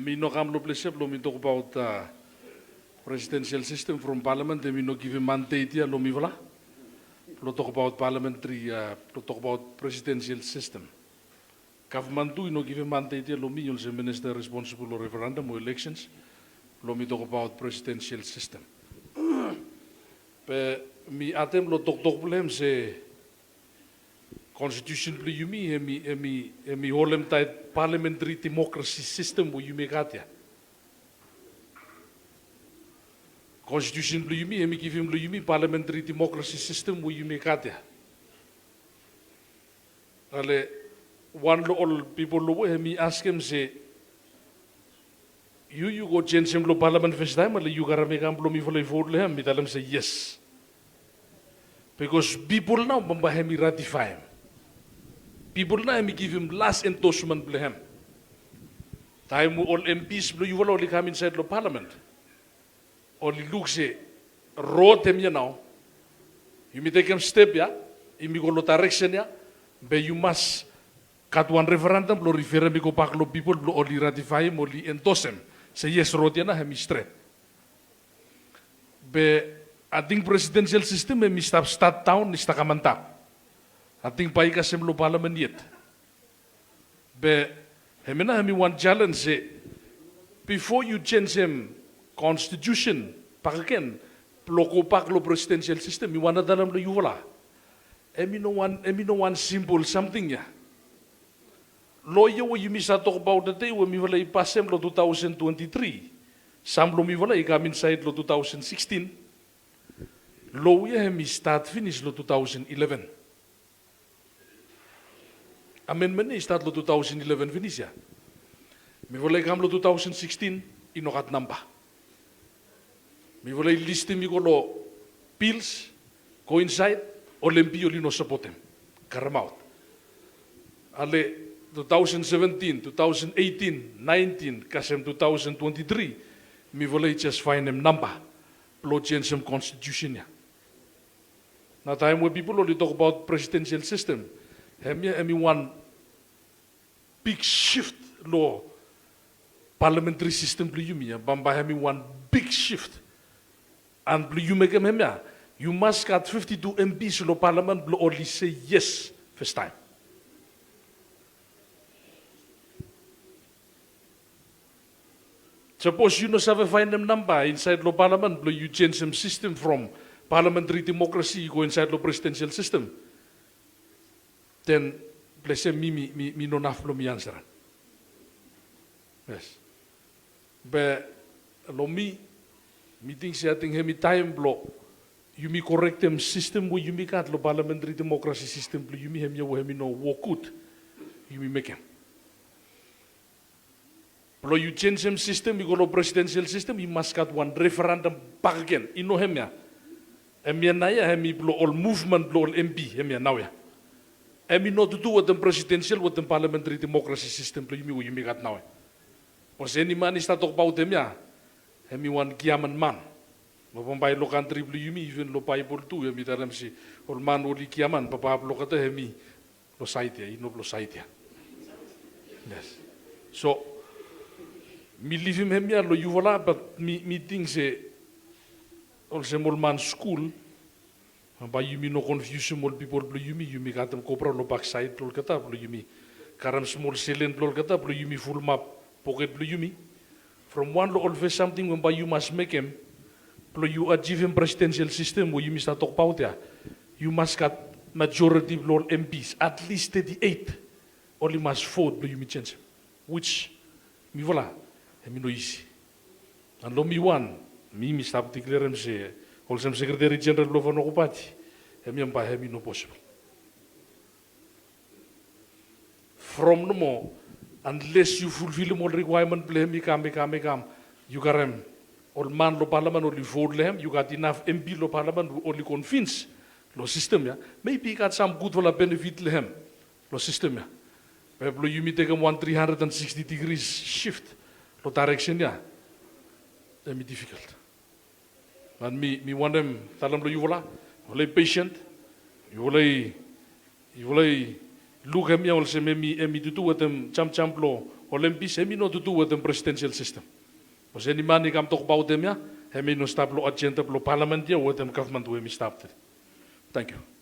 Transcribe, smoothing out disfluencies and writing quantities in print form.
Me no kam lo plesep lo me talk about presidential system from parliament. Me no give a mandate here lo me vola. Lo talk about parliamentary. Lo talk about presidential system. Government do no give a mandate here lo me. You'll say minister responsible for referendum or elections. Lo me talk about presidential system. Pe me atem lo talk problem se constitution plu yumi emi holem tait parliamentary democracy system wo yumi gatia. Constitution plu yumi emi kivim plu yumi parliamentary democracy system wo yumi gatia. Ale one lo all people lo emi askem se you go change lo parliament first time ale you gara megam plu mi volei vote le mi talam say yes. Because people now bamba hemi ratify him. People na hemi give him last endorsement blehem. Time all MPs blue you will only come inside the parliament. Only look say road him you now. You may take him step ya, you may go lo direction ya, but you must cut one referendum lo referendum go back lo people lo only ratify him only endorse him. Say yes road ya na hemi straight. But I think presidential system hemi start down ni stakamantap. Ating pai ka semlo parliament yet. Be hemena hemi one challenge se before you change him constitution pakaken ploko pak lo presidential system you wanna dalam lo yuwala. Emi no one simple something ya. Lawyer wo you misa talk about the day when mi wala ipasem lo 2023. Sam lo mi wala ikam inside lo 2016. Lawyer hemi start finish lo 2011. Amendment ni start lo 2011 finish ya. Mi volei kam lo 2016 inokat namba. Mi volei liste mi lo bills coincide Olympio lino supportem. Karamaut. Ale 2017, 2018, 19, kasem 2023 mi volei just find them number. Lo change some constitution ya. Na time where people only talk about presidential system. Hemi one big shift law parliamentary system blue yumi bamba hemi one big shift and blue you make hemia you must got 52 MPs lo parliament blue only say yes first time. Suppose you no have find them number inside lo parliament blue you change some system from parliamentary democracy you go inside lo presidential system. Then plese mi no naflo mi answeran. Yes. But lo mi think say ating hemi time blo you mi correct them system wo you mi kat lo parliamentary democracy system blo you mi hemi wo hemi no wokut you mi mekem. Blo you change them system you go lo presidential system you must got one referendum back again. Ino hemia. Hemia na ya hemi blo all movement blo all MP hemia now ya. Emi no to do with the presidential, with the parliamentary democracy system, you may got now. Was any man is that talk about them, ya? Emi one kiaman man. Mapambay lo country, you me even lo Bible too, Emi Taramsi, or man only kiaman, Papa Locata, Hemi, lo saitia, no lo saitia. Yes. So, me leave him hemia, lo yuvala, but me think say, also man school. Ba yumi no confusion mol people blo yumi katam kopra lo backside blo kata blo yumi karam small silent blo kata blo yumi full map pocket blo yumi from one lo always something when ba you must make him blo you achieve him presidential system wo yumi sta talk about ya you must got majority blo MPs at least 38 only must vote blo yumi change which mi vola mi no easy and lo mi one mi stop declare him say olsem secretary general lo van okupati hemi amba hemi no possible from no more unless you fulfill more requirement blame kam you garem all man lo parliament only vote lehem you got enough MP lo parliament only convince lo system ya maybe got some good for benefit lehem lo system ya but you me take 360 degrees shift lo direction ya emi difficult. And me want them talam lo you vola patient, you Look hemi olsem hemi tutu watem cham lo Olympis hemi no tutu watem presidential system. Os any mani kam tok bau dem ya hemi no stap lo agenda lo parliament ya watem government we mi stap. Thank you.